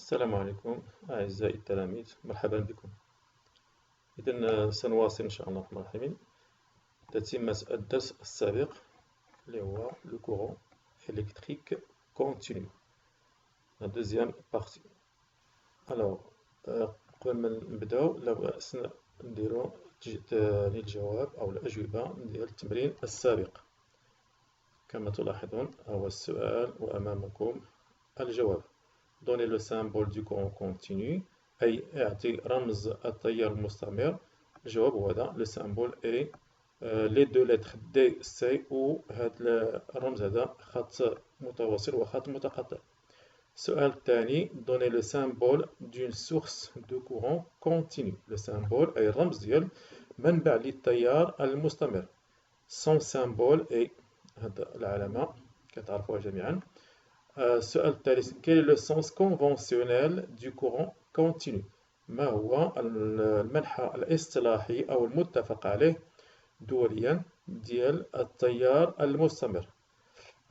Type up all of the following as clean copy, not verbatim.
السلام عليكم أعزائي التلاميذ، مرحبا بكم. إذا سنواصل إن شاء الله الرحمن الرحيم تتمة الدرس السابق اللي هو لو كورون إلكتريك كونتينيو، لا دوزيام بارتي. ألوغ قبل ما نبداو لا بأس نديرو الجواب أو الأجوبة ديال التمرين السابق. كما تلاحظون هو السؤال وأمامكم الجواب. Donnez le symbole du courant continu أي اعطي رمز التيار المستمر. الجواب هو هذا، le symbole est les deux lettres D C و هذا الرمز هذا خط متواصل وخط متقطع. السؤال الثاني donnez le symbole d'une source de courant continu. le symbole أي الرمز ديال منبع للتيار المستمر. son symbole est هذا العلامة كتعرفوها جميعا. السؤال الثالث quel est le sens conventionnel du courant continu؟ ما هو المنحى الاصطلاحي أو المتفق عليه دوليا ديال التيار المستمر؟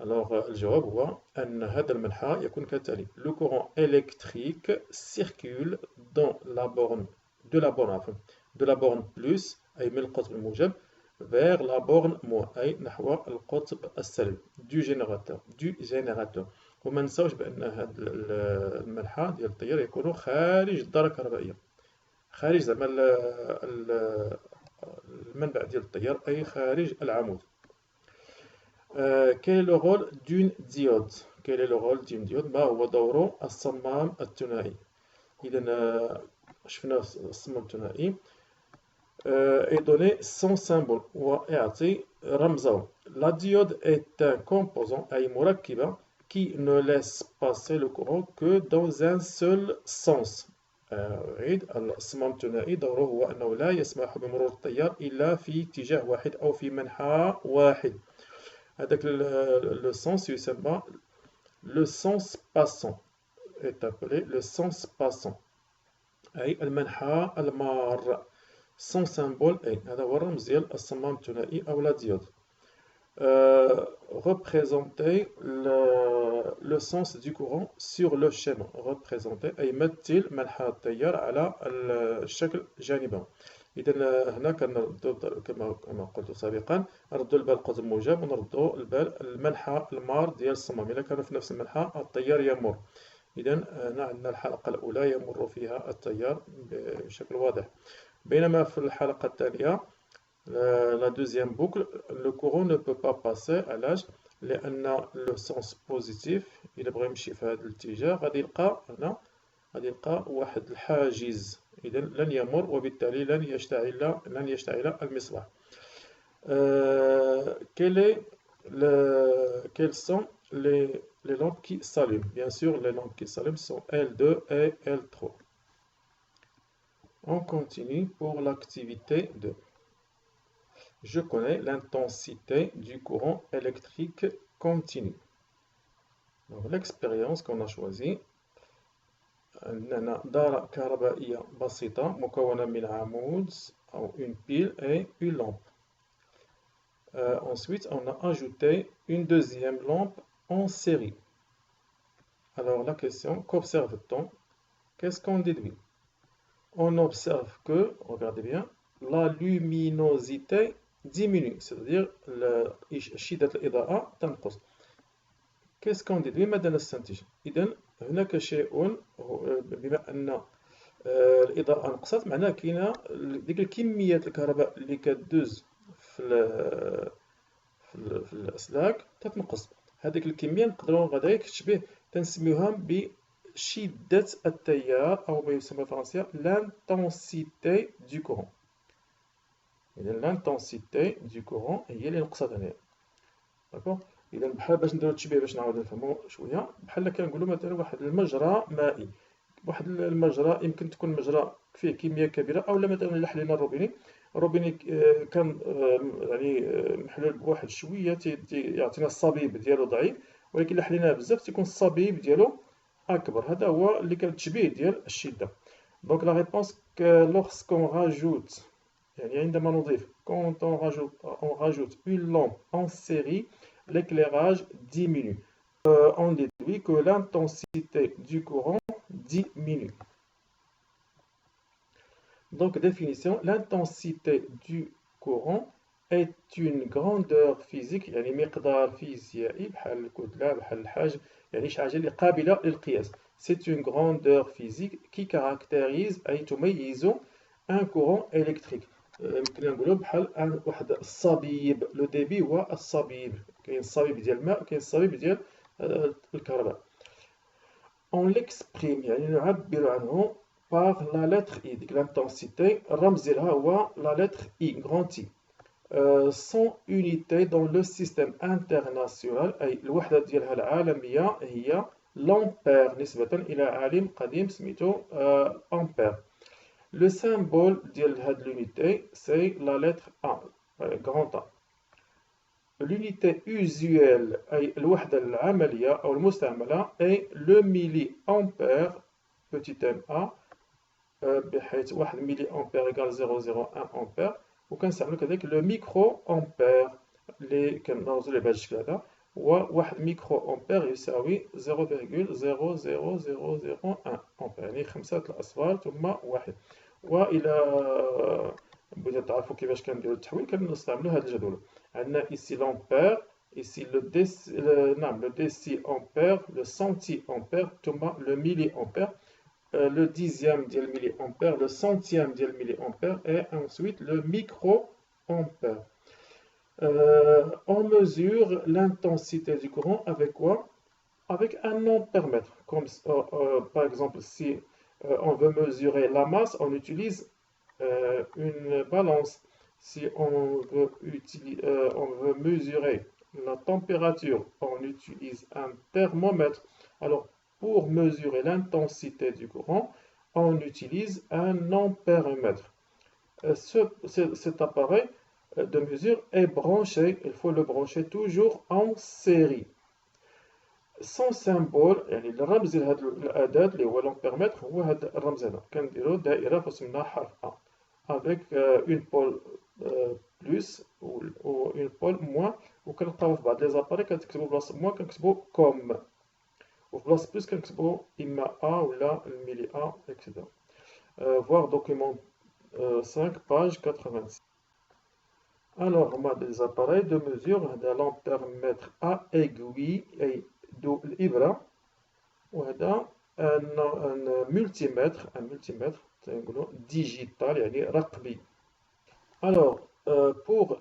الجواب هو أن هذا المنحى يكون كالتالي: le courant électrique circule dans la borne de la borne plus أي من القطب الموجب vers la borne moins أي نحو القطب السالب du générateur. وما نساوش بأن هذا المنحى ديال التيار يكون خارج الدارة الكهربائية، خارج زعما المنبع ديال التيار أي خارج العمود. quel est le rôle d'une diode؟ quel est le rôle d'une diode؟ ما هو دور الصمام الثنائي؟ إذا شفنا الصمام الثنائي et donner son symbole ويعطي رمزه. la diode est un composant أي مركبة qui ne laisse passer le courant que dans un seul sens. الصمام الثنائي دوره هو أنه لا يسمح بمرور التيار إلا في اتجاه واحد أو في منحى واحد. هذاك le sens يسمى le sens passant est appelé le sens passant أي المنحى المار. son symbole est هذا هو الرمز ديال الصمام الثنائي أو لا ديود. représenter le sens du courant sur le schéma. représenter أي مثل منحى التيار على الشكل جانبا. إذا هنا كنردو كما قلت سابقا نردو البال القطب الموجب ونردو البال المنحى المار ديال الصمام. إلا كانوا في نفس المنحى التيار يمر. إذا هنا عندنا الحلقة الأولى يمر فيها التيار بشكل واضح، بينما في الحلقة الثانية la deuxième boucle le courant ne peut pas passer. علاش؟ لأن لو سونس بوزيتيف إلا بغا يمشي في هذا الاتجاه غادي يلقى هنا غادي يلقى واحد الحاجز، إذا لن يمر وبالتالي لن يشتعل المصباح. quelles sont les lampes qui s'allument؟ bien sûr les lampes qui s'allument sont L2 et L3. On continue pour l'activité 2. Je connais l'intensité du courant électrique continu. L'expérience qu'on a choisie أننا دارة كهربائية بسيطة مكونة من عمود أو une pile et une lampe. Ensuite, on a ajouté une deuxième lampe en série. Alors la question, qu'observe-t-on? Qu'est-ce qu'on déduit? On observe que, regardez bien, la luminosité diminue, c'est-à-dire شدة الإضاءة تنقص. Qu'est-ce qu'on déduit؟ ماذا نستنتج؟ إذن هناك شيء بما أن الإضاءة نقصت معناه كاينة ديك الكمية الكهرباء اللي كدوز في الأسلاك تتنقص. هذيك الكمية نقدروا غادي تشبه تنسميوها بشدة التيار أو ما يسمى بالفرنسية l'intensité du courant. إذا l'intensité du courant هي اللي نقصت هنايا. داكوغ؟ إذا بحال باش نديرو التشبيه باش نعاودو نفهمو شوية، بحال كنقولو مثلا واحد المجرى مائي. واحد المجرى يمكن تكون مجرى فيه كمية كبيرة، أولا مثلا إلا حلينا الروبيني كان يعني محلول بواحد شوية يعطينا الصبيب ديالو ضعيف، ولكن إلا حليناه بزاف تيكون الصبيب ديالو أكبر. هذا هو اللي كان التشبيه ديال الشدة. دونك لا ريبونس lorsqu'on rajoute يعني عندما نضيف quand on rajoute une lampe en série l'éclairage diminue. On déduit que l'intensité du courant diminue. Donc, définition, l'intensité du courant est une grandeur physique يعني مقدار فيزيائي بحال الكتلة بحال الحجم يعني شي حاجة اللي قابلة للقياس. C'est une grandeur physique qui caractérise أي تميز un courant électrique. يمكن نقولوا بحال واحد الصبيب. لو ديبي هو الصبيب. كاين الصبيب ديال الماء وكاين الصبيب ديال الكهرباء. On l'exprime يعني نعبر عنه par la lettre I. ديك l'intensité الرمز ديالها هو la lettre I grand I. Son unité dans le système international أي الوحدة ديالها العالمية هي l'ampère نسبة إلى عالم قديم سميتو ampère. Le symbole ديال هاد l'unité c'est la lettre A grand A. L'unité usuelle أي الوحدة العملية أو المستعملة est le milliampère petit m A بحيث 1 ملي أمبير égale 0,01 أمبير. وكنستعملو كذلك لو ميكرو أمبير اللي كنرمزو ليه بهذا الشكل هذا هو 1 ميكرو أمبير يساوي 0,0001 أمبير يعني 5 الأصفار ثم 1. وإلى بغيتو تعرفوا كيفاش كنديرو التحويل كنستعملو هذا الجدول. عندنا ici l'Ampère, ici le déci-ampère, le centi-ampère ثم le milliampère. Le dixième dièle milliampère, le centième dièle milliampère et ensuite le microampère. On mesure l'intensité du courant avec quoi? Avec un ampèremètre. Comme par exemple, si on veut mesurer la masse, on utilise une balance. Si on veut mesurer la température, on utilise un thermomètre. Alors, pour mesurer l'intensité du courant, on utilise un ampèremètre. Cet appareil de mesure est branché, il faut le brancher toujours en série. Son symbole, يعني الرمز لهذا الأداة اللي هو l'ampèremètre هو هذا الرمز هذا. كنديرو دائرة فرسمناها حرف A avec une pôle plus ou une pôle moins. وكنلقاو في بعض لي زاباري كتكتبو بلاصة moins كنكتبو كوم. وفي بلاصة بلس كنكتبو إما A ولا الميلي A etc. Voir document 5 page 86. Alors هما des appareils de mesure. هذا l'ampèremètre à aiguille أي دو الإبرة. وهذا un multimètre تنقولو digital يعني رقمي. Alors pour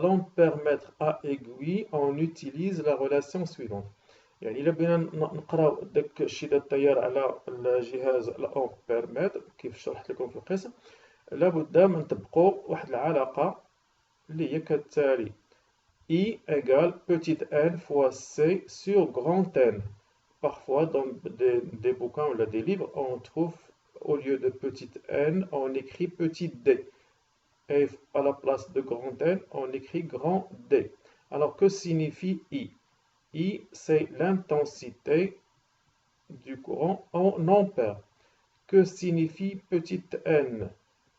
l'ampèremètre à aiguille on utilise la relation suivante. يعني إلا بغينا نقراو داك الشيء ديال التيار على الجهاز الأمبيرمتر كيف شرحت لكم في القسم لابد من نطبقوا واحد العلاقة اللي هي كالتالي I égale petite n fois C sur grand N. Parfois dans des bouquins ou des livres on trouve au lieu de petite n on écrit petit d et à la place de grand N on écrit grand D. Alors que signifie I? I, c'est l'intensité du courant en ampères. Que signifie petite n?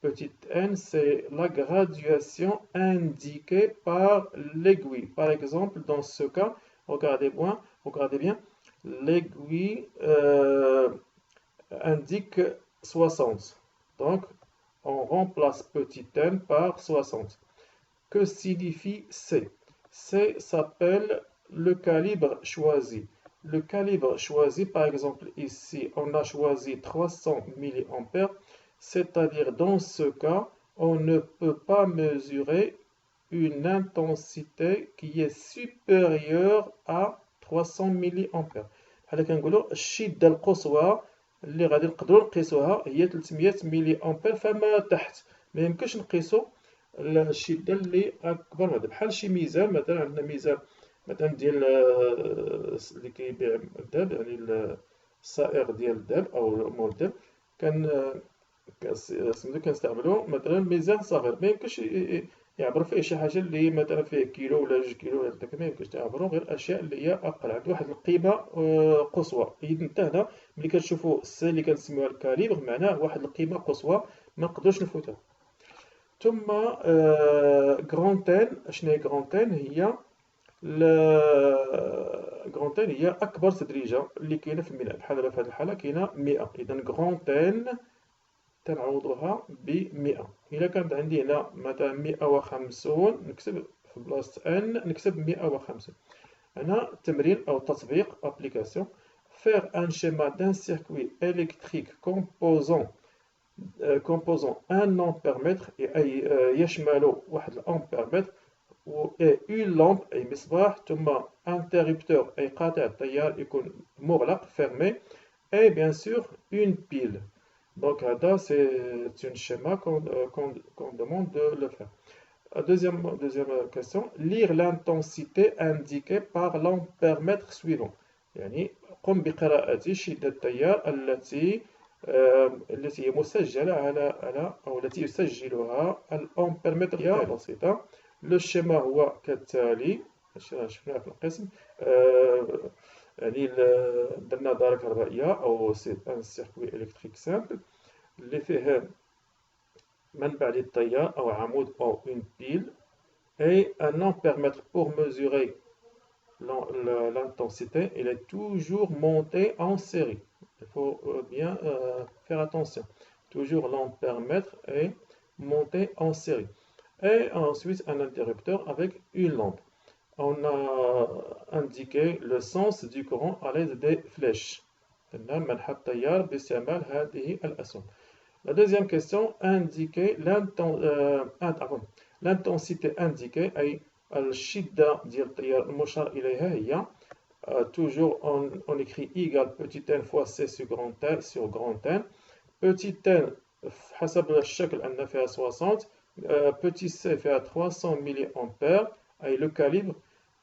Petite n, c'est la graduation indiquée par l'aiguille. Par exemple, dans ce cas, regardez bien, l'aiguille indique 60. Donc, on remplace petit n par 60. Que signifie C? C s'appelle le calibre choisi. Le calibre choisi, par exemple ici, on a choisi 300 mA, c'est-à-dire dans ce cas, on ne peut pas mesurer une intensité qui est supérieure à 300 mA. بحال كنقولوا الشدة القصوى اللي غادي نقدروا نقيسوها هي 300 ملي فما تحت. ما يمكنش نقيسوا الشدة اللي أكبر من هذا. بحال شي ميزان مثلا عندنا ميزان مثلا ديال اللي كيبيع الذهب يعني الصائغ ديال الذهب او مول الذهب كنستعملو مثلا ميزان صغير ما يمكنش يعبر فيه شي حاجه اللي مثلا فيه كيلو ولا 2 كيلو ولا داك ما يمكنش تعبرو غير اشياء اللي هي اقل عند واحد القيمه قصوى. اذا حتى هنا ملي كتشوفوا السي اللي كنسميوها الكاليبر معناه واحد القيمه قصوى ما نقدروش نفوتها. ثم غرانتين. شنو هي غرانتين؟ هي غران ان هي اكبر تدريجه اللي كاينه في الميناء، بحال دابا في هذه الحاله كاينه 100، اذا غران ان تنعوضوها ب 100. الا كانت عندي هنا مثلا 150 نكتب في بلاصه ان نكتب 150. هنا تمرين او تطبيق ابليكاسيون. faire un schéma d'un circuit électrique composant un ampèremètre أي يشمل واحد الأمبيرمتر et une lampe أي مصباح، ثم interrupteur أي قاطع التيار يكون مغلق fermé et bien sûr une pile. Donc هذا c'est un schéma qu'on demande de le faire. Deuxième question, lire l'intensité indiquée par l'ampèremètre suivant. يعني قم بقراءة شدة التيار التي هي مسجلة على أو التي يسجلها الأمبيرمتر. هي بسيطة. لو شيما هو كالتالي، شفناه في القسم. يعني درنا دائرة كهربائية أو ان سيركوي إلكتريك سامبل اللي فيه منبع للتيار أو عمود أو une pile et un ampèremètre pour mesurer l'intensité. Il est toujours monté en série. Il faut bien faire attention. Toujours l'ampèremètre est monté en série. Et ensuite un interrupteur avec une lampe. On a indiqué le sens du courant à l'aide des flèches. La deuxième question, indiquer l'intensité indiquée أي الشدة ديال التيار المشار إليها هي toujours on écrit égal petit n fois c sur grand N. Petit n حسب الشكل عندنا فيها 60، petit c فيها 300 ملي أمبير أي لو كاليبر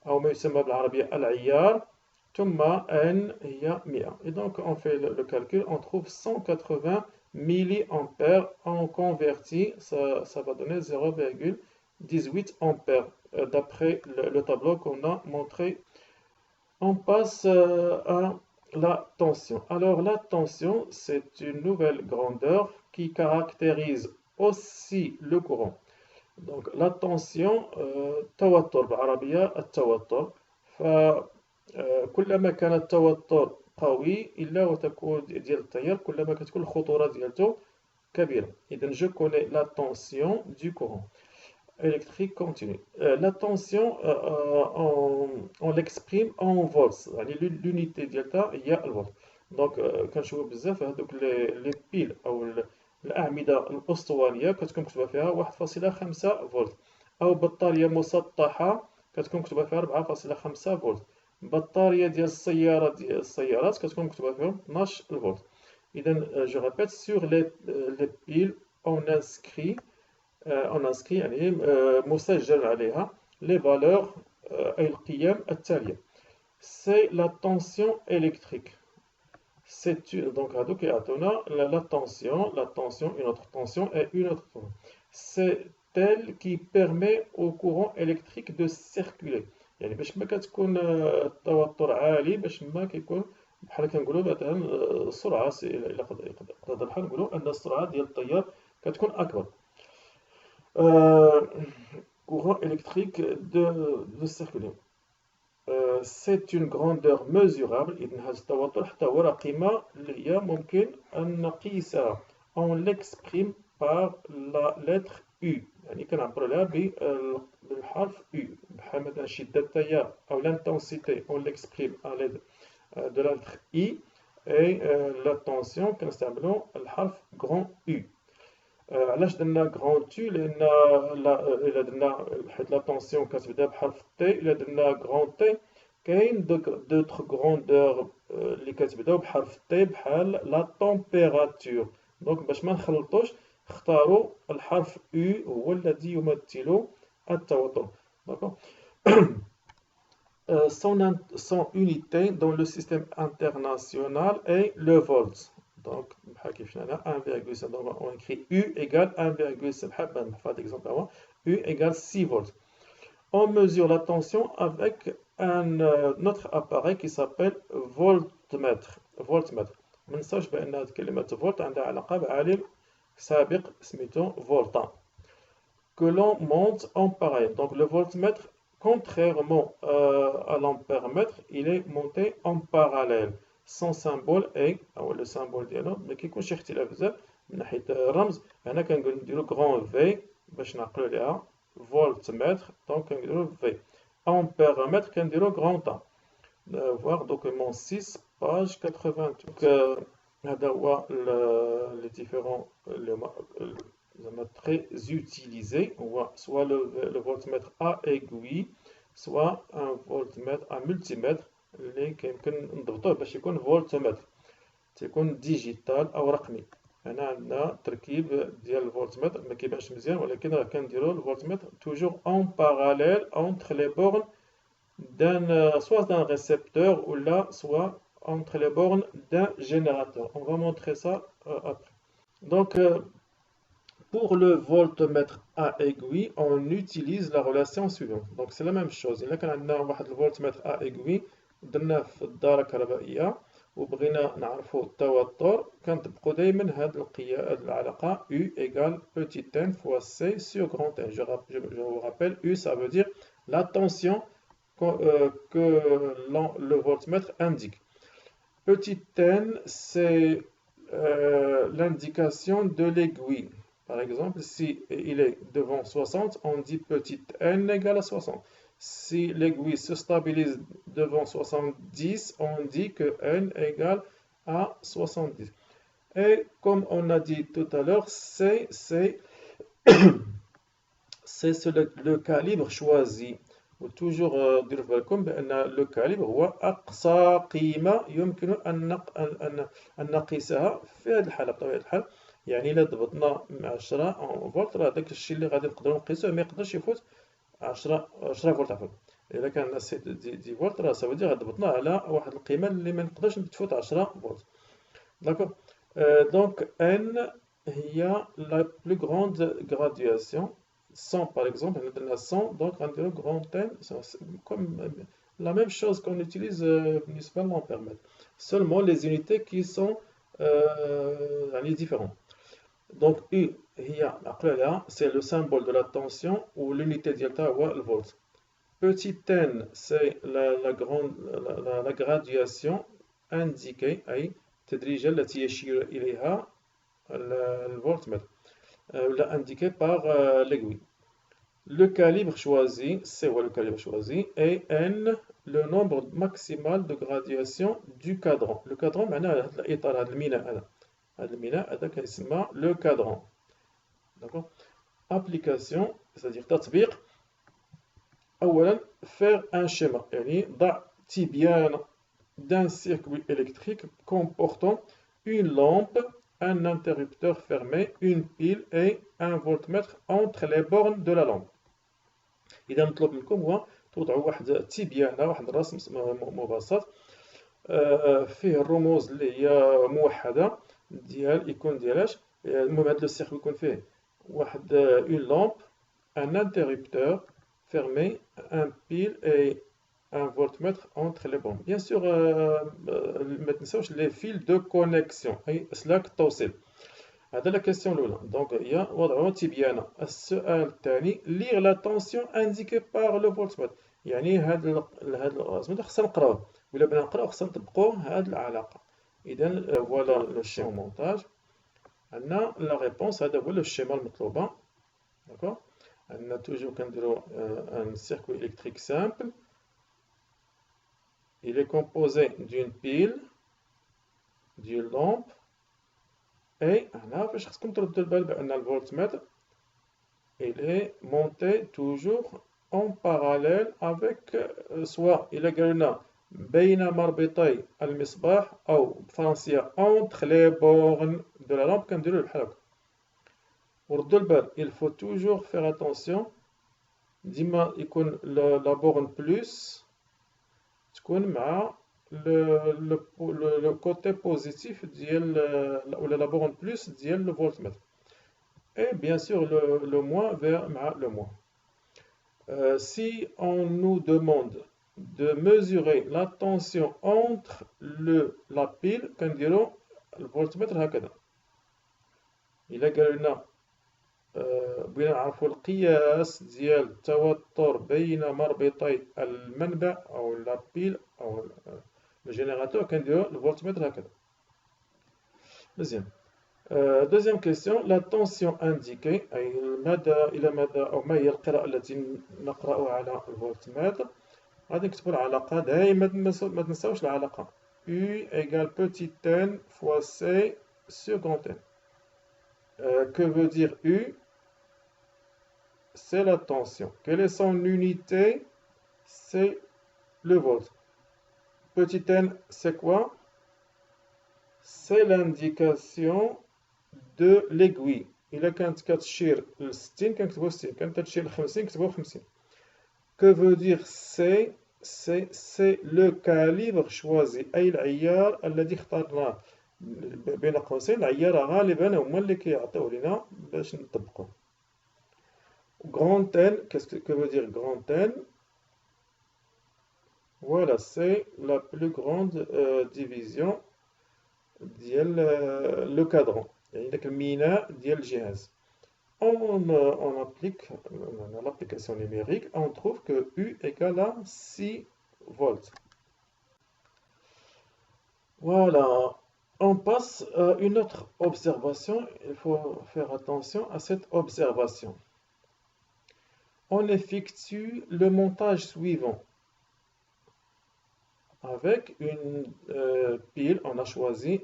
أو ما يسمى بالعربية العيار، ثم n هي 100. Et donc on fait le calcul, on trouve 180 milliampères. On convertit, ça va donner 0,18 ampères d'après le tableau qu'on a montré. On passe à la tension. Alors la tension, c'est une nouvelle grandeur qui caractérise aussi le courant. Donc la tension توتر بالعربية التوتر. فكلما كان التوتر قوي إلا وتكون ديال التيار كلما كتكون الخطورة ديالته كبيرة. إذا je connais la tension du courant électrique continu. La tension on l'exprime en volts، يعني l'unité ديالها هي الفولت. دونك كنشوفو بزاف هادوك لي بيل أو الأعمدة الأسطوانية كتكون مكتوبة فيها 1.5 فولت، أو بطارية مسطحة كتكون مكتوبة فيها 4.5 فولت. بطارية ديال السيارات كتكون مكتوبة فيهم 12 فولت. إذا جو ريبيت sur les piles on inscrit يعني مسجل عليها les valeurs أي القيم التالية. C'est la tension électrique. Donc هادوك يعطونا la tension, une autre tension et une autre tension. C'est elle qui permet au courant électrique de circuler. يعني باش ما كتكون التوتر عالي، باش ما كيكون بحال كنقولوا مثلا السرعة، إلا قدرنا بحال نقولوا أن السرعة ديال التيار كتكون أكبر. courant électrique de circuler. C'est une grandeur mesurable. إذن هذا التوتر حتى هو راه قيمة اللي هي ممكن أن نقيسها. On l'exprime par la lettre U، يعني كنعبرو عليها بالحرف U. بحال مثلا شدة التيار أو l'intensité on l'exprime à l'aide de la lettre I، et la tension كنستعملو الحرف grand U. علاش درنا grand U؟ لأن إلا درنا حيت لا tension كتبدا بحرف T، إلا درنا grand T كاين d'autres grandeurs اللي كتبداو بحرف T بحال لا température. دونك باش ما نخلطوش اختاروا الحرف U هو الذي يمثل التوتر. داكوغ. Son unité dans le système international est le volt. Donc, on écrit U égale 1,7. U égale 6 volts. On mesure la tension avec un autre appareil qui s'appelle voltmètre. ما ننساوش بأن هذه كلمة فولت عندها علاقة بعالم سابق سميتو فولتا que l'on monte en parallèle. Donc le voltmètre contrairement à l'ampèremètre, il est monté en parallèle. Son symbole est, le symbole ديالو ما كيكونش اختلاف بزاف من ناحية الرمز. هنا كنديرو grand V باش نعقلو عليها voltmètre, donc كنديرو V. Ampèremètre كنديرو grand A. Voir document 6, page 88. Donc, هذا هو les différents très utilisés. On voit soit le voltmètre à aiguille, soit un voltmètre à multimètre اللي كيمكن نضبطوه باش يكون فولتمتر تيكون ديجيتال او رقمي. هنا عندنا تركيب ديال الفولتمتر ما كيبانش مزيان، ولكن راه كنديرو الفولتمتر توجور اون باراليل اونتر لي بورن soit d'un récepteur ou là soit entre les bornes d'un générateur. On va montrer ça après. Donc pour le voltmètre à aiguille, on utilise la relation suivante. Donc c'est la même chose. Il y a un voltmètre à aiguille درنا في الدارة الكهربائية وبغينا نعرفو التوتر، كنطبقو دايما هاد العلاقة U égale petit n fois C sur grand N. Je vous rappelle, U ça veut dire la tension que le voltmètre indique. Petit n c'est l'indication de l'aiguille. Par exemple, si il est devant 60, on dit petit n égale à 60. Si l'aiguille se stabilise devant 70, on dit que n égale à 70. Et comme on a dit tout à l'heure, c'est le calibre choisi. وتوجور ديروا في بالكم بأن لو كاليبر هو أقصى قيمة يمكن أن نقيسها في هذه الحالة. بطبيعة الحال يعني إلا ضبطنا 10 فولت راه داك الشيء اللي غادي نقدروا نقيسوه ما يقدرش يفوت 10 فولت عفوا. إلا كان 10 فولت راه سافو دير ضبطناه على واحد القيمة اللي ما نقدرش تفوت 10 فولت. داكوغ. دونك N هي la plus grande graduation. 100 par exemple, on a 100, donc on dirait grand N, c'est comme la même chose qu'on utilise principalement en permettre. Seulement les unités qui sont différentes. Donc U, c'est le symbole de la tension ou l'unité delta ou le volt. Petit n, c'est la graduation indiquée, التدريجة التي يشير إليها الفولتمتر indiquée par l'aiguille. Le calibre choisi, c'est le calibre choisi, et n, le nombre maximal de graduation du cadran. Le cadran, معناه الإطار هذا الميناء هذا كيسمى le cadran. D'accord. Application, c'est-à-dire تطبيق. أولا faire un schéma يعني ضع تبيان d'un circuit électrique comportant une lampe, un interrupteur fermé, une pile et un voltmètre entre les bornes de la lampe. إذا نطلب منكم هو توضعوا واحد التبيانة، واحد الرسم مبسط فيه الرموز اللي هي موحدة ديال يكون ديالاش. المهم هاد لو سيركل يكون فيه واحد une lampe, un interrupteur fermé, un pile et un voltmètre entre les bornes. Bien sûr ما تنساوش les fils de connexion أي أسلاك التوصيل. هذا la question الأولى. دونك هي وضعوا تبيانة. السؤال الثاني lire la tension indiquée par le voltmètre. يعني هاد الرسم خصنا نقراوه، وإلا بغينا نقراوه خصنا نطبقوا هاد العلاقة. إذا فوالا لو شيما مونتاج. عندنا لا ريبونس، هذا هو الشيما المطلوبة. داكوغ. عندنا توجور كنديرو ان circuit électrique simple. Il est composé d'une pile, d'une lampe et هنا فاش خصكم تردوا البال بأن الفولتمètre il est monté toujours en parallèle avec soit إلا قالنا بين مربطي المصباح أو بفرنسية entre les bornes de la lampe كنديرو بحال هكا. وردوا البال il faut toujours faire attention ديما يكون la borne plus تكون مع le côté positif ديال ولا la borne plus ديال le voltmètre et bien sûr le moins vers مع le moins. Si on nous demande de mesurer la tension entre la pile كنديرو الفولتمتر هكذا. إلا قالوا لنا بغينا نعرفوا القياس ديال التوتر بين مربطي المنبع أو لابيل أو الجينيراتور، كنديرو الفولتمتر هكذا. مزيان. Deuxième question, la tension indiquée أي إلى مدى أو ما هي القراءة التي نقرأها على الفولتمتر. غادي نكتبو العلاقة، دايما ما تنساوش العلاقة U égale petit n fois C sur grand N. Que veut dire U? C'est la tension. Quelle est son unité? C'est le volt. Petit n, c'est quoi? C'est l'indication de l'aiguille. إلا كانت كتشير ل60 كنكتبو 60، كانت كتشير ل50 كنكتبو 50. Que veut dire C? C'est le calibre choisi، أي العيار الذي اخترناه. بين قوسين العيار غالبا هما اللي كيعطيوه لينا باش نطبقوه. Grand N, que veut dire grand N? Voilà, c'est la plus grande division ديال le cadran، يعني داك الميناء ديال الجهاز. On applique l'application numérique, on trouve que U égale à 6 volts. Voilà, on passe à une autre observation. Il faut faire attention à cette observation. On effectue le montage suivant. Avec une pile, on a choisi,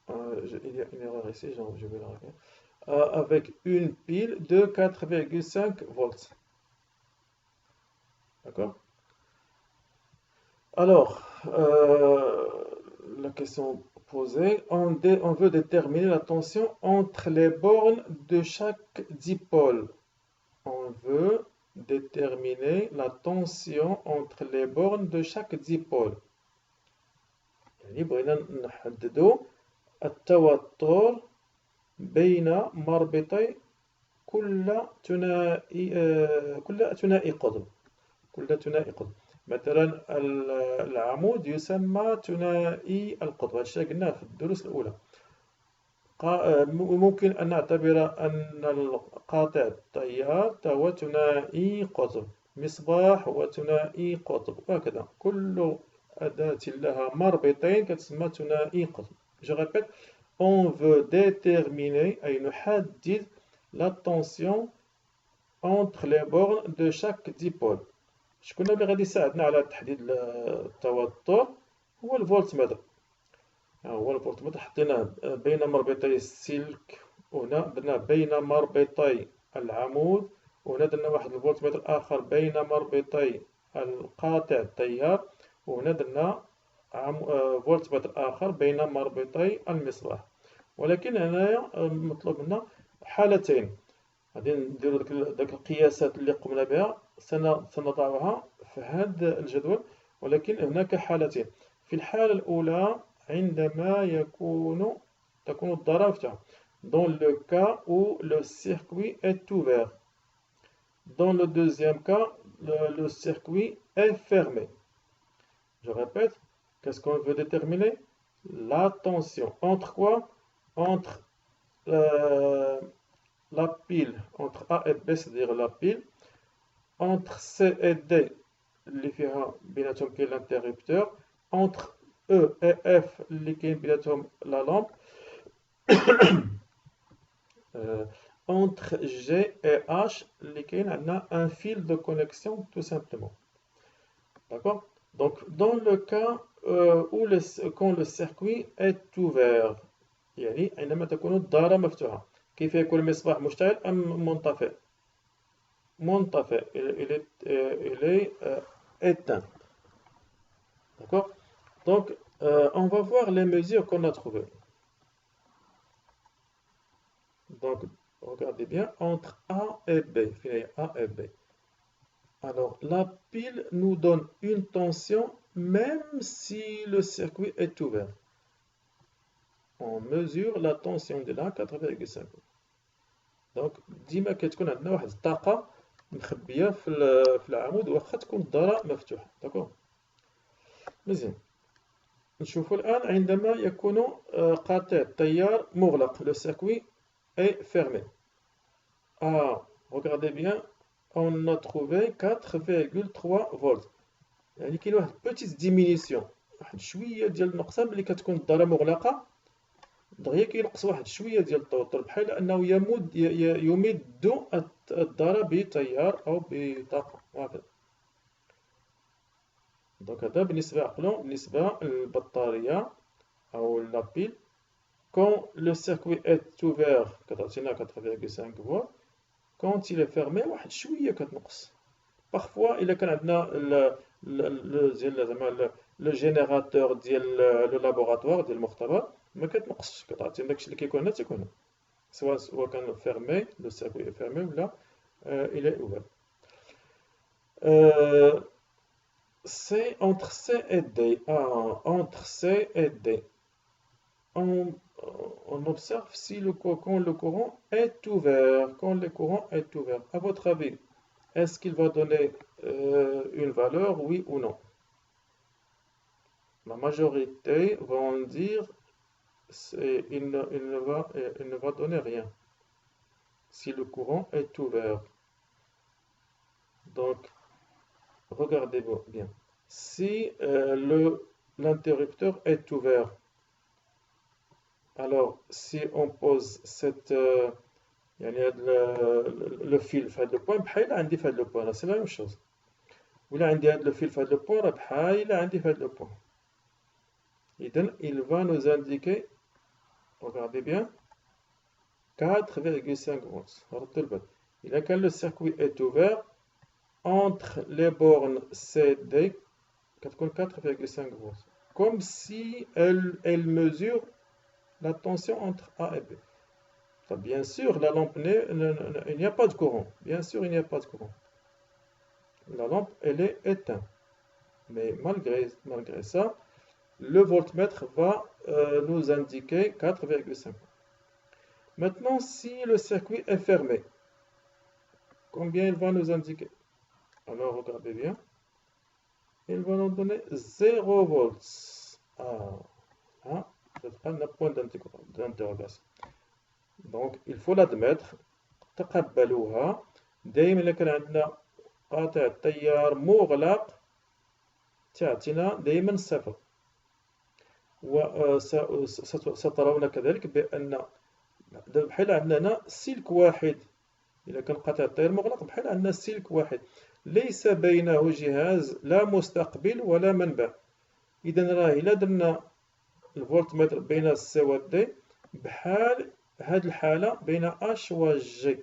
il y a une erreur ici, je vais la regarder. Avec une pile de 4,5 volts. D'accord? Alors, la question posée, on veut déterminer la tension entre les bornes de chaque dipôle. On veut déterminer la tension entre les bornes de chaque dipôle. يعني بغينا نحددو التوتر بين مربطي كل ثنائي قطب. مثلا العمود يسمى ثنائي القطب، هادشي قلناه في الدروس الأولى. ممكن أن نعتبر أن القاطع التيار هو ثنائي قطب، مصباح هو ثنائي قطب، وهكذا كل أداة لها مربطين كتسمى ثنائي قطب. Je répète, on veut déterminer أي نحدد la tension entre les bornes de chaque dipôle. شكون اللي غادي يساعدنا على تحديد التوتر؟ هو الفولتمتر. هو الفولتمتر حطيناه بين مربطي السلك، وهنا درنا بين مربطي العمود، وهنا درنا واحد الفولتمتر آخر بين مربطي القاطع التيار، وهنا درنا فولتمتر آخر بين مربطي المصباح. ولكن هنايا مطلوب منا حالتين، غادي نديرو داك القياسات اللي قمنا بها سنضعها في هذا الجدول، ولكن هناك حالتين. في الحالة الأولى عندما تكون الدارة مفتوحة. Dans le cas où le circuit est ouvert. Dans le deuxième cas, le circuit est fermé. Je répète, qu'est-ce qu'on veut déterminer? La tension. Entre quoi? Entre la pile, entre A et B, c'est-à-dire la pile, entre C et D, اللي فيها بيناتهم كاين l'interrupteur, entre E et F اللي كاين بيناتهم la lampe, entre G et H اللي كاين عندنا un fil de connexion tout simplement. D'accord? Donc dans le cas où quand le circuit est ouvert، يعني عندما تكون الدارة مفتوحة، كيف يكون المصباح مشتعل أم منطفئ؟ منطفئ، il est éteint. D'accord? Donc on va voir les mesures qu'on a trouvées. Donc regardez bien, entre A et B, A et B. Alors la pile nous donne une tension même si le circuit est ouvert. On mesure la tension de là 4,5. Donc ديما كتكون عندنا واحد الطاقة مخبية في العمود واخا تكون الدارة مفتوحة. داكوغ؟ مزيان. نشوفوا الآن عندما يكون قاطع التيار مغلق، le circuit est fermé. Ah, regardez bien, on a trouvé 4,3 volts. يعني كاين واحد بوتيت ديمينيسيون، واحد شويه ديال النقصان ملي كتكون الدايره مغلقه، دغيا كينقص واحد شويه ديال التوتر، بحال انه يمد الدايره بتيار او بطاقه وهكذا. دونك هذا بالنسبه عقلوا بالنسبه للبطاريه او لابيل. كون لو سيركوي est ouvert كتعطينا 4,5 فولت، كونت il est fermé واحد شويه كتنقص. بارفوا الا كان عندنا ديال زعما لو جينيراتور ديال لو لابوغاتوار ديال المختبر ما كتنقصش، كتعطينا داكشي اللي كيكون هنا تيكون هنا، سواء كان فيرمي لو سيركوي فيرمي ولا il est ouvert. C'est entre C et D. Ah, entre C et D. On observe si quand le courant est ouvert. Quand le courant est ouvert. À votre avis, est-ce qu'il va donner une valeur, oui ou non? La majorité vont dire il ne va donner rien si le courant est ouvert. Donc, regardez bien. Si l'interrupteur est ouvert, alors si on pose le fil في هذا البوان بحال عندي في هذا البوان، c'est la même chose. ولا عندي هذا الفيل في هذا البوان راه بحال عندي في هذا البوان. إذن il va nous indiquer, regardez bien, 4,5 volts. ردوا البال. إذا كان le circuit est ouvert entre les bornes C, D, كتكون 4,5 volts. Comme si elle mesure la tension entre A et B. Enfin, bien sûr, la lampe il n'y a pas de courant. Bien sûr, il n'y a pas de courant. La lampe, elle est éteinte. Mais malgré ça, le voltmètre va nous indiquer 4,5. Maintenant, si le circuit est fermé, combien il va nous indiquer? Alors, regardez bien. Il va nous donner 0 volts. Ah, c'est un point d'interrogation. Donc, il faut l'admettre. تقبلوها. دائما إلا كان عندنا قاطع التيار مغلق تعطينا دائما صفر. وسترون كذلك بأن بحال عندنا هنا سلك واحد. إذا كان قاطع التيار مغلق بحال عندنا سلك واحد ليس بينه جهاز لا مستقبل ولا منبع. إذا راه إلا درنا الفولتمتر بين سي و دي بحال هاد الحالة بين اش و جي.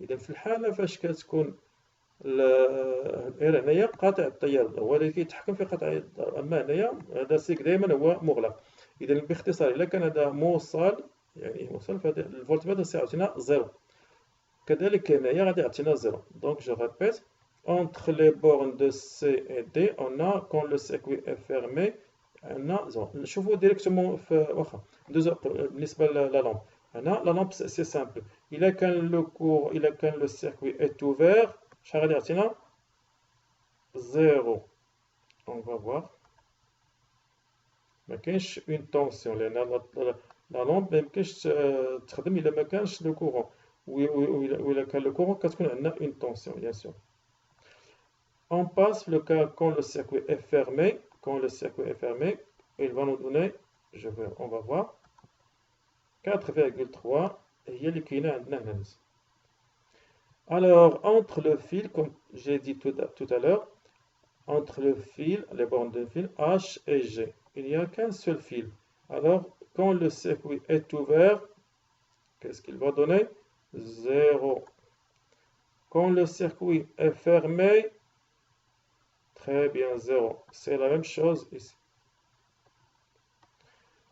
إذا في الحالة فاش كتكون هنايا قاطع التيار هو اللي كيتحكم في قطع التيار، أما هنايا هذا السلك دائما هو مغلق. إذا باختصار إلا كان هذا موصل فهذا الفولتمتر سيعطينا زيرو. كذلك هنايا غادي يعطينا زيرو. دونك جو ريبيت entre les bornes de C et D on a quand le circuit est fermé on a زيرو. نشوفوا ديريكتومون في واخا ندوزو بالنسبة لا لامب. هنا لا لامب سي سامبل. إلا كان لو circuit est ouvert شحال غادي يعطينا؟ زيرو. on va voir. ما كاينش اون طونسيون لأن لا لامب ما يمكنش تخدم إلا ما كانش لو كورون. وإلا كان لو كورون كتكون عندنا اون طونسيون bien sûr. On passe le cas quand le circuit est fermé. Quand le circuit est fermé, il va nous donner, on va voir, 4,3 هي اللي كاينه عندنا هنا. Alors, entre le fil, comme j'ai dit tout à l'heure, entre le fil, les bornes de fil H et G, il n'y a qu'un seul fil. Alors, quand le circuit est ouvert, qu'est-ce qu'il va donner? 0. Quand le circuit est fermé, très bien, 0. C'est la même chose ici.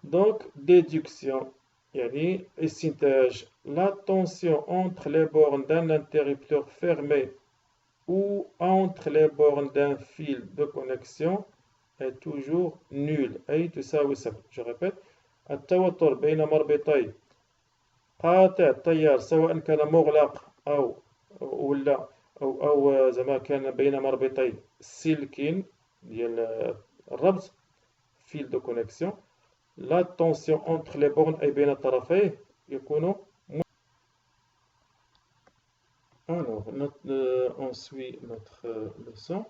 Donc, déduction. يعني استنتاج. La tension entre les bornes d'un interrupteur fermé ou entre les bornes d'un fil de connexion est toujours nulle. أي تساوي صفر. Je répète. التوتر بين مربطي قاطع التيار سواء كان مغلق أو زعما كان بين مربطي سلك ديال الربط fil de connexion. La tension entre les bornes أي بين طرفيه يكون Alors, on suit notre leçon.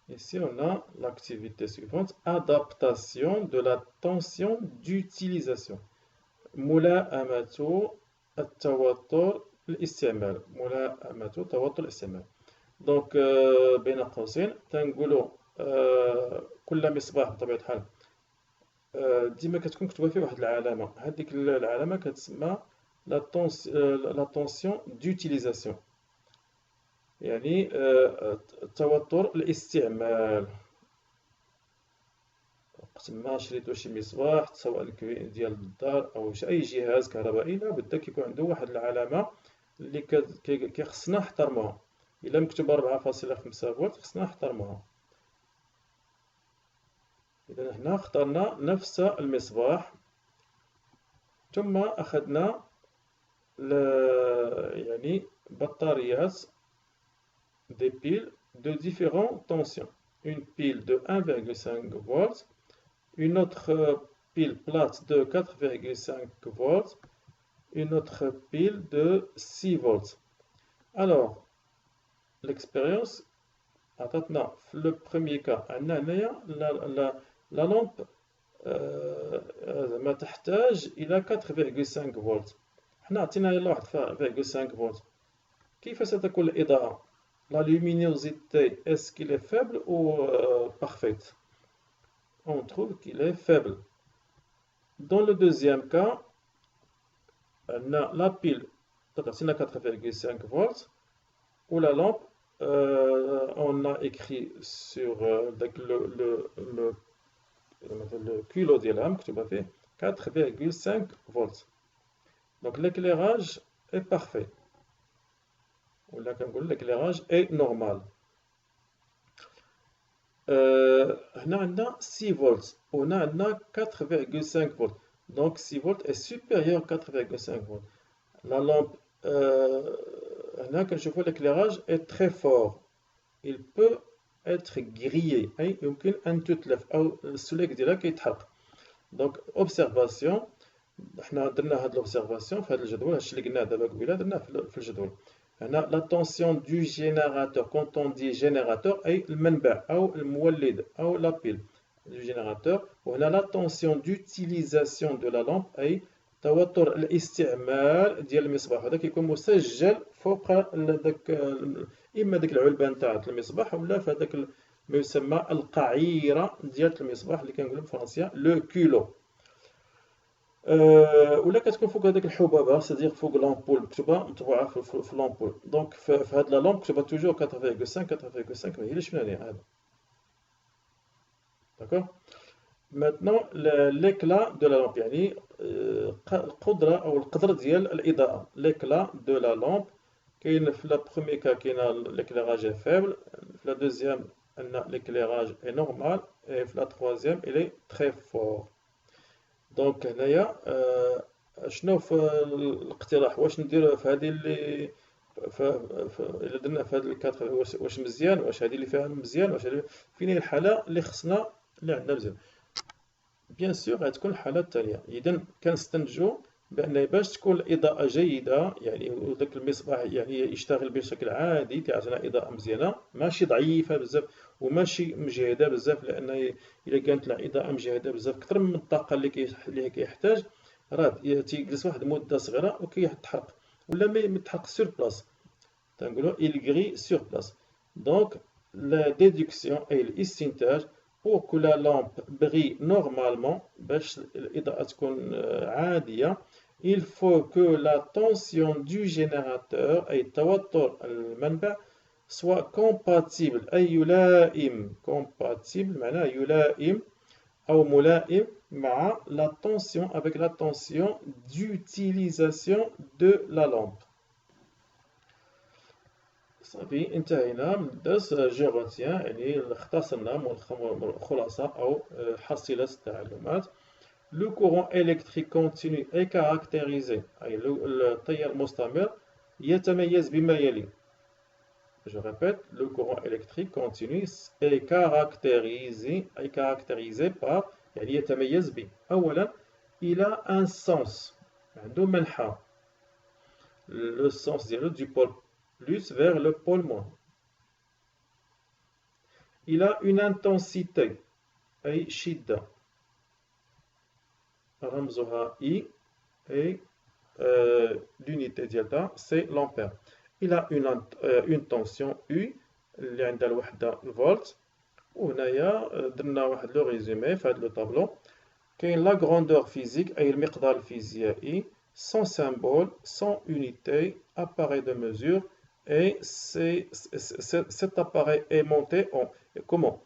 Ici, on a l'activité suivante, adaptation de la tension d'utilisation. ملائمة التوتر الاستعمال ملائمة توتر الاستعمال. دونك بين قوسين تنقولوا كل مصباح بطبيعة الحال ديما كتكون مكتوبة فيه واحد العلامة، هذيك العلامة كتسمى لا طونسيون دوتيليزاسيون، يعني توتر الاستعمال. وقت ما شريتو شي مصباح سواء ديال الدار او اي جهاز كهربائي لابد كيكون عنده واحد العلامة اللي كيخصنا نحترموها. الا مكتوبة 4.5 فولت خصنا نحترموها. اذا هنا اخترنا نفس المصباح ثم اخذنا يعني بطاريات des piles de différentes tensions. Une pile de 1,5 volts, une autre pile plate de 4,5 volts, une autre pile de 6 volts. Alors, l'expérience عطاتنا في le premier cas عندنا هنايا la lampe ما تحتاج إلى 4,5 فولت. حنا عطينا يلا واحد 4,5 فولت. كيف ستكون الإضاءة؟ La luminosité, est-ce qu'il est faible ou parfaite? On trouve qu'il est faible. Dans le deuxième cas, on a la pile, c'est 4,5 volts, ou la lampe, on a écrit sur le culot de la lampe, 4,5 volts. Donc l'éclairage est parfait. L'éclairage est normal. On a 6 volts, on a 4,5 volts. Donc 6 volts est supérieur à 4,5 volts. La lampe, quand je vois l'éclairage est très fort. Il peut être grillé. يمكن أن تتلف أو السلك ديالها كيتحرق. Donc observation. حنا درنا هاد l'observation في هاد الجدول. هادشي اللي قلناه دابا قبيله درناه في الجدول. هنا la tension du générateur. Quand on dit générateur أي المنبع أو المولد أو la pile du générateur. وهنا la tension d'utilisation de la lampe أي توتر الاستعمال ديال المصباح. هذا كيكون مسجل فوق داك اما ديك العلبه نتاع المصباح ولا في هذاك ما يسمى القعيره ديال المصباح اللي كنقولوا بالفرنسيه لو كيلو. ولا كتكون فوق هذيك الحبابه سيدير فوق لامبول مكتوبه مطبوعه في لامبول. دونك في هاد لا لامب مكتوبه توجور 4,5 ما هيلاش من هنا هذا. داكوغ. Maintenant l'éclat de la lampe يعني القدرة أو القدر ديال الإضاءة. l'éclat de la lampe كاين في la premier cas كاين l'éclairage est faible, في la deuxième l'éclairage est normal et في la troisième il est très fort. دونك هنايا شنو في الاقتراح واش ندير في هذه اللي إلا درنا في هذه الكاتر واش مزيان واش هذه اللي فيها مزيان واش فين هي الحالة اللي خصنا اللي عندنا مزيان. بيان سور غتكون الحالة التالية. إذا كنستنتجو بأن باش تكون الإضاءة جيدة يعني وداك المصباح يعني يشتغل بشكل عادي كيعطينا إضاءة مزيانة ماشي ضعيفة بزاف وماشي مجهدة بزاف، لأن إلا كانت الإضاءة مجهدة بزاف أكثر من الطاقة اللي كيحتاج راه تيجلس واحد المدة صغيرة وكيتحرق ولا ما يتحرق سور بلاص. تنقولو il grille sur place. Donc la déduction أي الاستنتاج pour que la lampe brille normalement باش الإضاءة تكون عادية il faut que la tension du générateur أي توتر المنبع soit compatible أي يلائم compatible معناه يلائم أو ملائم مع la tension avec la tension d'utilisation de la lampe. صافي انتهينا من الدرس. جو روتيان يعني اختصرنا خلاصة أو حصيلة التعلمات. لو كورون إلكتريك كونتينيو est caractérisé أي التيار المستمر يتميز بما يلي. Je répète, le courant électrique continu est caractérisé par يعني يتميز ب أولا il a un sens عنده منحى. Le sens ديالو du pôle plus vers le pôle moins. Il a une intensité, أي شدة رمزها I, et l'unité ديالها c'est l'ampère. Il a une tension U اللي عندها الوحدة الفولت. وهنايا درنا واحد لو ريزومي في هذا لو طابلو. كاين لا غروندور فيزيك أي المقدار الفيزيائي sans symbole, sans unité, appareil de mesure, et cet appareil est monté en comment?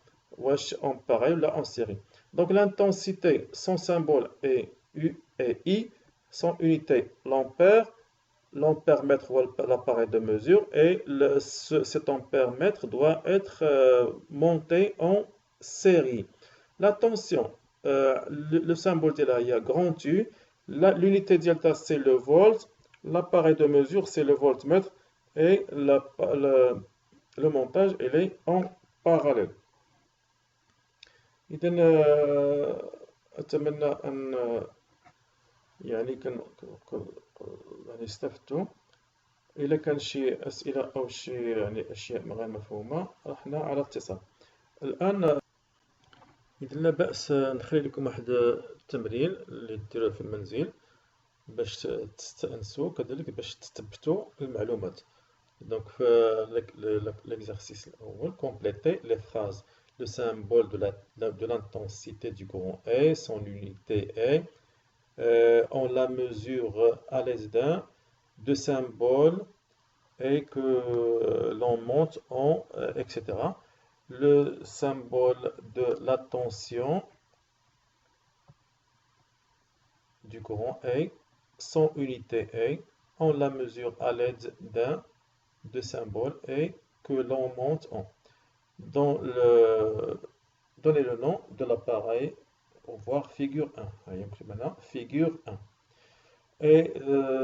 En parallèle là en série. Donc l'intensité sans symbole est U et I, sans unité l'ampère, l'ampère-mètre l'appareil de mesure, et cet ampère-mètre doit être monté en série. La tension, le symbole de là, il y a grand U. L'unité delta, c'est le volt. L'appareil de mesure, c'est le voltmètre. Et le montage, il est en parallèle. إذا أتمنى أن يعني استفدتوا. إذا كان شي أسئلة أو شي يعني أشياء غير مفهومة رحنا على اتصال. الآن إذا لا بأس نخلي لكم واحد التمرين اللي ديروه في المنزل باش تستأنسوا كذلك باش تثبتوا المعلومات. دونك في l'exercice الأول compléter les phrases. Le symbole de l'intensité du courant est, son unité est, on la mesure à l'aide d'un, de symboles et que l'on monte en, etc. Le symbole de la tension du courant est, son unité est, on la mesure à l'aide d'un, de symboles et que l'on monte en. Donnez le nom de l'appareil, au voir figure 1. Maintenant, figure 1. Et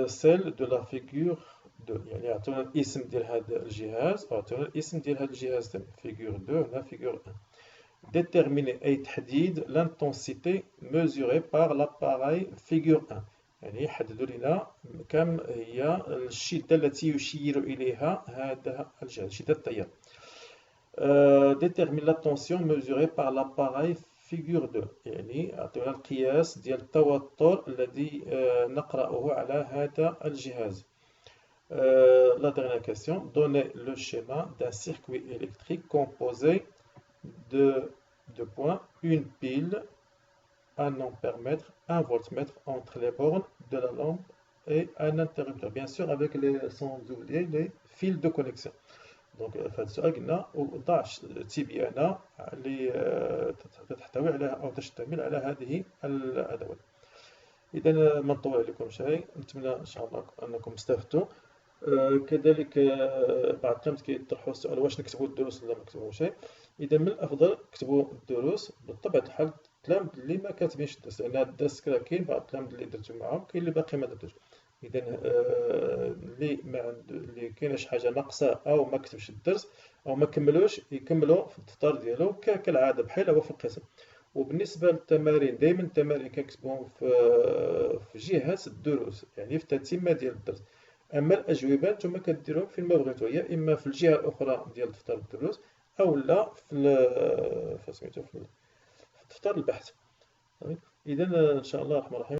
celle de la figure 2. يعني أعطونا الاسم ديال هذا الجهاز أعطونا الاسم ديال هذا الجهاز ثاني figure 2 هنا figure 1. Déterminer أي تحديد l'intensité mesurée par l'appareil figure 1. يعني يحددوا لنا كم هي الشدة التي يشير إليها هذا الجهاز شدة التيار. Détermine la tension mesurée par l'appareil figure 2. يعني أعطونا القياس ديال التوتر الذي نقرأه على هذا الجهاز. La dernière question, donnez le schéma d'un circuit électrique composé de deux points, une pile, un ampère-mètre, un voltmètre entre les bornes de la lampe et un interrupteur. Bien sûr, avec sans oublier les fils de connexion. دونك في هذا السؤال قلنا ضع تبيانة اللي تحتوي على أو تشتمل على هذه الأدوات. إذا ما نطول عليكم شيء، نتمنى إن شاء الله أنكم استفدتوا. كذلك بعض التلاميذ كيطرحوا السؤال واش نكتبوا الدروس ولا ما نكتبوا شيء. إذا من الأفضل كتبوا الدروس بطبيعة الحال التلاميذ اللي ما كاتبينش الدرس، لأن هذا الدرس كاين بعض التلاميذ اللي درتو معاهم كاين اللي باقي ما درتوش. إذا اللي كاينه شي حاجة ناقصة أو ما كتبش الدرس أو ما كملوش يكملوا في الدفتر ديالو كالعادة بحال هو في القسم. وبالنسبة للتمارين دائما التمارين كنكتبوهم في جهة الدروس يعني في التتمة ديال الدرس. أما الأجوبة نتوما كديروهم فين ما بغيتو، يا إما في الجهة الأخرى ديال دفتر الدروس أو لا في دفتر البحث. إذا إن شاء الله الرحمن الرحيم